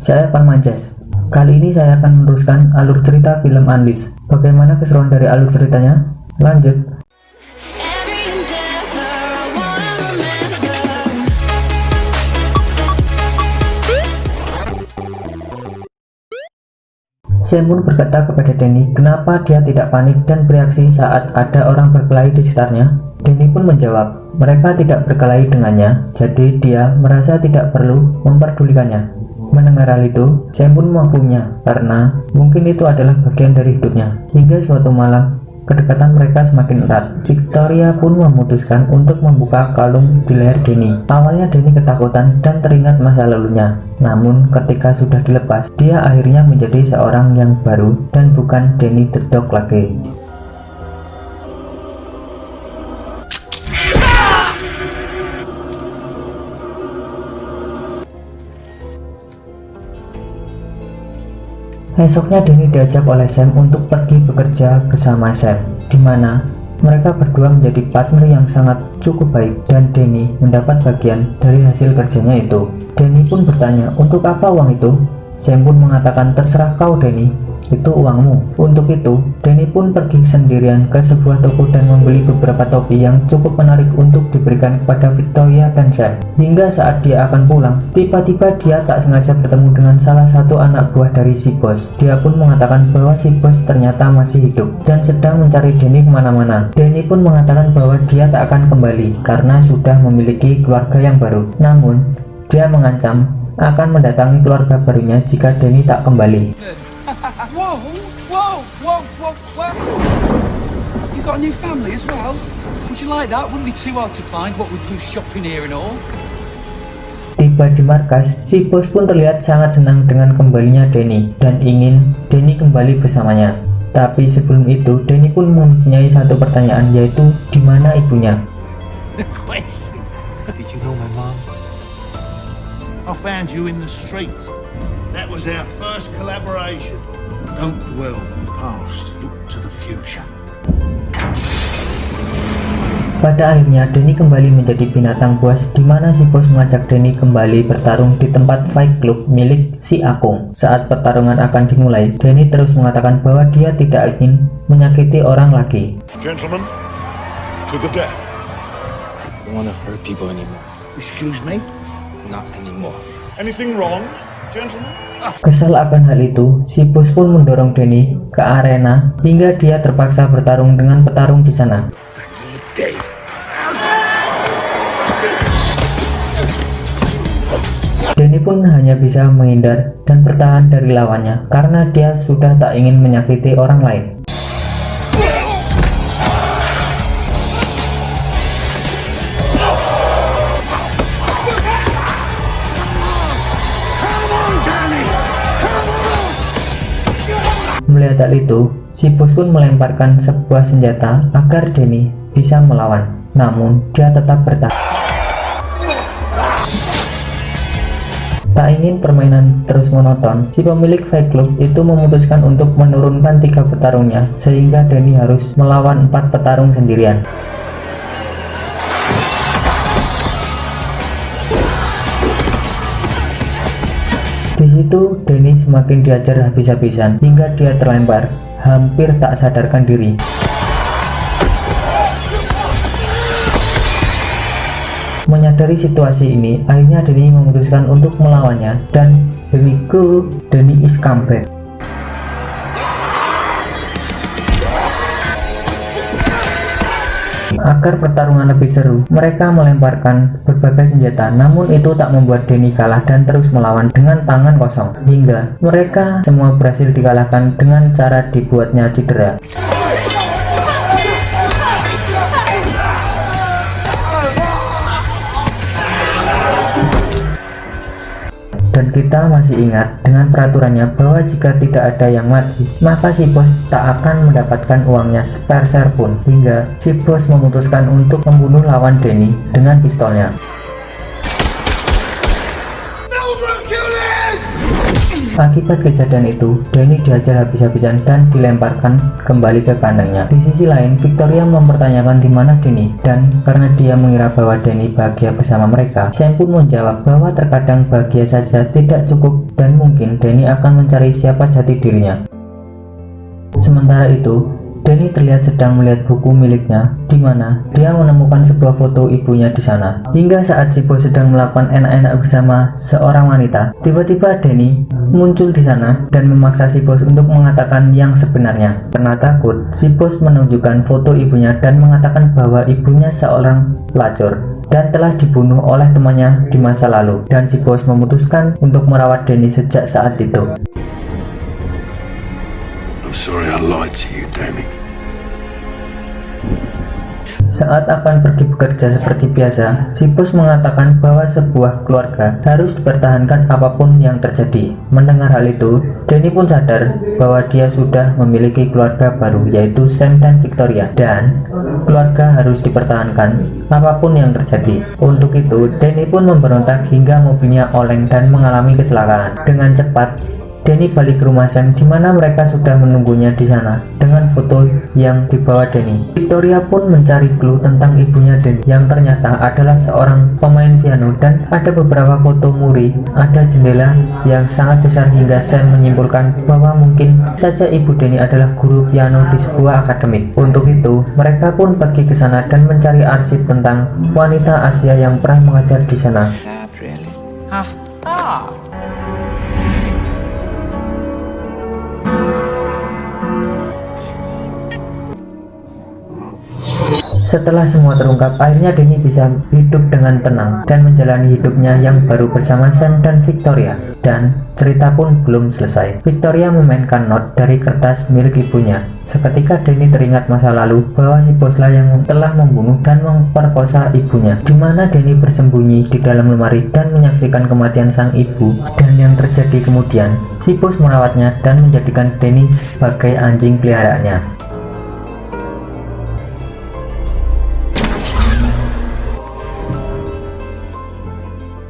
saya Evan Manjas. Kali ini saya akan meneruskan alur cerita film Unleashed. Bagaimana keseruan dari alur ceritanya? Lanjut. Sam pun berkata kepada Danny kenapa dia tidak panik dan bereaksi saat ada orang berkelahi di sekitarnya. Danny pun menjawab, mereka tidak berkelahi dengannya, jadi dia merasa tidak perlu memperdulikannya. Mendengar hal itu, Sam pun memaklumnya karena mungkin itu adalah bagian dari hidupnya. Hingga suatu malam, kedekatan mereka semakin erat. Victoria pun memutuskan untuk membuka kalung di leher Danny. Awalnya Danny ketakutan dan teringat masa lalunya. Namun ketika sudah dilepas, dia akhirnya menjadi seorang yang baru dan bukan Danny the Dog lagi. Esoknya Danny diajak oleh Sam untuk pergi bekerja bersama Sam, di mana mereka berdua menjadi partner yang sangat cukup baik dan Danny mendapat bagian dari hasil kerjanya itu. Danny pun bertanya, untuk apa uang itu? Sam pun mengatakan, terserah kau Danny, itu uangmu. Untuk itu, Danny pun pergi sendirian ke sebuah toko dan membeli beberapa topi yang cukup menarik untuk diberikan kepada Victoria dan Sam. Hingga saat dia akan pulang, tiba-tiba dia tak sengaja bertemu dengan salah satu anak buah dari si bos. Dia pun mengatakan bahwa si bos ternyata masih hidup dan sedang mencari Danny kemana-mana. Danny pun mengatakan bahwa dia tak akan kembali karena sudah memiliki keluarga yang baru. Namun, dia mengancam akan mendatangi keluarga barunya jika Danny tak kembali. Whoa! You got a new family as well? Would you like that? Wouldn't be too hard to find. What with you shopping here and all? Tiba di markas, si bos pun terlihat sangat senang dengan kembalinya Danny dan ingin Danny kembali bersamanya. Tapi sebelum itu, Danny pun mempunyai satu pertanyaan, yaitu di mana ibunya. Did you know my mom? I found you in the street. That was our first collaboration. Don't dwell on the past, look to the future. Pada akhirnya Danny kembali menjadi binatang buas, di mana si bos mengajak Danny kembali bertarung di tempat fight club milik si Akung. Saat pertarungan akan dimulai, Danny terus mengatakan bahwa dia tidak ingin menyakiti orang lagi. Gentlemen, to the death. I don't want to hurt people anymore. Excuse me? Not anymore. Anything wrong, gentlemen? Kesal akan hal itu, si bos pun mendorong Danny ke arena hingga dia terpaksa bertarung dengan petarung di sana. Danny pun hanya bisa menghindar dan bertahan dari lawannya karena dia sudah tak ingin menyakiti orang lain. Melihat hal itu, si bos pun melemparkan sebuah senjata agar Danny bisa melawan. Namun, dia tetap bertahan. Tak ingin permainan terus monoton, si pemilik fight club itu memutuskan untuk menurunkan 3 petarungnya, sehingga Danny harus melawan 4 petarung sendirian. Di situ, Danny semakin diajar habis-habisan hingga dia terlempar, hampir tak sadarkan diri. Menyadari situasi ini, akhirnya Danny memutuskan untuk melawannya dan here we go, Danny is comeback. Agar pertarungan lebih seru, mereka melemparkan berbagai senjata, namun itu tak membuat Danny kalah dan terus melawan dengan tangan kosong, hingga mereka semua berhasil dikalahkan dengan cara dibuatnya cedera. Dan kita masih ingat dengan peraturannya bahwa jika tidak ada yang mati, maka si bos tak akan mendapatkan uangnya sepeser pun. Hingga si bos memutuskan untuk membunuh lawan Danny dengan pistolnya. Akibat kejadian itu, Danny dihajar habis-habisan dan dilemparkan kembali ke kandangnya. Di sisi lain, Victoria mempertanyakan di mana Danny, dan karena dia mengira bahwa Danny bahagia bersama mereka, Sam pun menjawab bahwa terkadang bahagia saja tidak cukup dan mungkin Danny akan mencari siapa jati dirinya. Sementara itu, Danny terlihat sedang melihat buku miliknya, di mana dia menemukan sebuah foto ibunya di sana. Hingga saat si bos sedang melakukan enak-enak bersama seorang wanita, tiba-tiba Danny muncul di sana dan memaksa si bos untuk mengatakan yang sebenarnya. Karena takut, si bos menunjukkan foto ibunya dan mengatakan bahwa ibunya seorang pelacur dan telah dibunuh oleh temannya di masa lalu, dan si bos memutuskan untuk merawat Danny sejak saat itu. I'm sorry I lied to you, Danny. Saat akan pergi bekerja seperti biasa, si bos mengatakan bahwa sebuah keluarga harus dipertahankan apapun yang terjadi. Mendengar hal itu, Danny pun sadar bahwa dia sudah memiliki keluarga baru, yaitu Sam dan Victoria, dan keluarga harus dipertahankan apapun yang terjadi. Untuk itu, Danny pun memberontak hingga mobilnya oleng dan mengalami kecelakaan. Dengan cepat, Danny balik ke rumah Sam, di mana mereka sudah menunggunya di sana dengan foto yang dibawa Danny. Victoria pun mencari clue tentang ibunya Danny, yang ternyata adalah seorang pemain piano, dan ada beberapa foto Muri. Ada jendela yang sangat besar hingga Sam menyimpulkan bahwa mungkin saja ibu Danny adalah guru piano di sebuah akademik. Untuk itu, mereka pun pergi ke sana dan mencari arsip tentang wanita Asia yang pernah mengajar di sana. Setelah semua terungkap, akhirnya Danny bisa hidup dengan tenang dan menjalani hidupnya yang baru bersama Sam dan Victoria. Dan cerita pun belum selesai. Victoria memainkan not dari kertas milik ibunya. Seketika Danny teringat masa lalu bahwa si boslah yang telah membunuh dan memperkosa ibunya, di mana Danny bersembunyi di dalam lemari dan menyaksikan kematian sang ibu. Dan yang terjadi kemudian, si bos merawatnya dan menjadikan Danny sebagai anjing peliharaannya.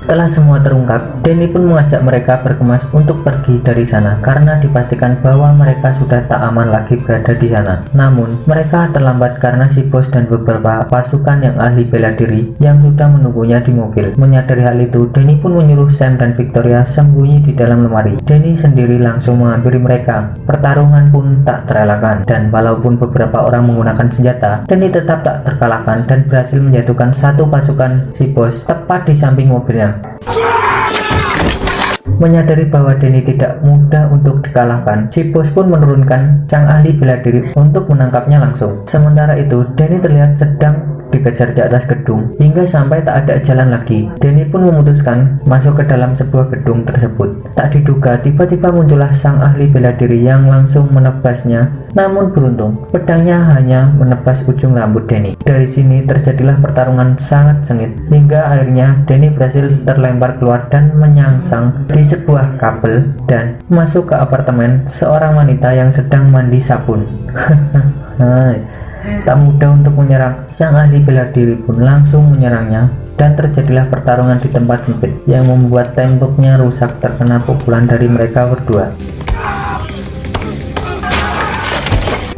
Setelah semua terungkap, Danny pun mengajak mereka berkemas untuk pergi dari sana karena dipastikan bahwa mereka sudah tak aman lagi berada di sana. Namun, mereka terlambat karena si bos dan beberapa pasukan yang ahli bela diri yang sudah menunggunya di mobil. Menyadari hal itu, Danny pun menyuruh Sam dan Victoria sembunyi di dalam lemari. Danny sendiri langsung menghampiri mereka. Pertarungan pun tak terelakkan, dan walaupun beberapa orang menggunakan senjata, Danny tetap tak terkalahkan dan berhasil menjatuhkan satu pasukan si bos tepat di samping mobilnya. Menyadari bahwa Danny tidak mudah untuk dikalahkan, si bos pun menurunkan sang ahli bela diri untuk menangkapnya langsung. Sementara itu, Danny terlihat sedang dikejar di atas gedung hingga sampai tak ada jalan lagi. Danny pun memutuskan masuk ke dalam sebuah gedung tersebut. Tak diduga, tiba-tiba muncullah sang ahli bela diri yang langsung menebasnya. Namun beruntung, pedangnya hanya menebas ujung rambut Danny. Dari sini terjadilah pertarungan sangat sengit hingga akhirnya Danny berhasil terlempar keluar dan menyangsang di sebuah kabel dan masuk ke apartemen seorang wanita yang sedang mandi sabun. Tak mudah untuk menyerang, sang ahli bela diri pun langsung menyerangnya dan terjadilah pertarungan di tempat sempit yang membuat temboknya rusak terkena pukulan dari mereka berdua.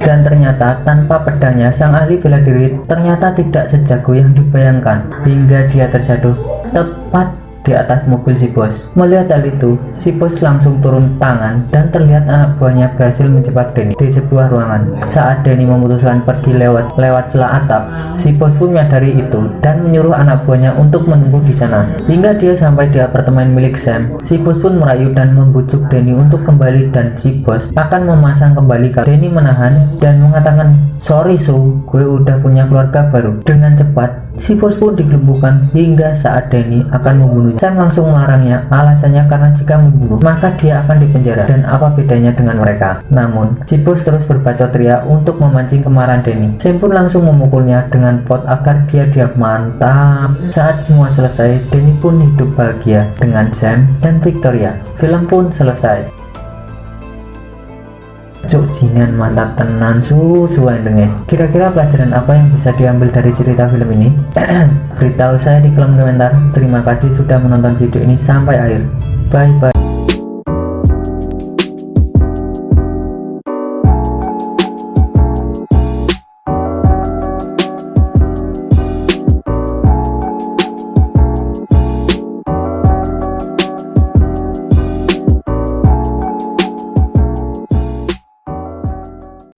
Dan ternyata tanpa pedangnya, sang ahli bela diri ternyata tidak sejago yang dibayangkan hingga dia terjatuh tepat di atas mobil si bos. Melihat hal itu, si bos langsung turun tangan dan terlihat anak buahnya berhasil menjebak Danny di sebuah ruangan. Saat Danny memutuskan pergi lewat celah atap, si bos pun menyadari itu dan menyuruh anak buahnya untuk menunggu di sana. Hingga dia sampai di apartemen milik Sam, si bos pun merayu dan membujuk Danny untuk kembali dan si bos akan memasang kembali. Danny menahan dan mengatakan, "Sorry Su, gue udah punya keluarga baru." Dengan cepat, si bos pun digelembungkan hingga saat Danny akan membunuhnya. Sam langsung melarangnya, alasannya karena jika membunuh maka dia akan dipenjara dan apa bedanya dengan mereka. Namun si bos terus berbacot ria untuk memancing kemarahan Danny. Sam pun langsung memukulnya dengan pot agar dia diam. Mantap. Saat semua selesai, Danny pun hidup bahagia dengan Sam dan Victoria. Film pun selesai. Cuk jingan mantap tenan susu endengnya. Kira-kira pelajaran apa yang bisa diambil dari cerita film ini? Beritahu saya di kolom komentar. Terima kasih sudah menonton video ini sampai akhir. Bye bye.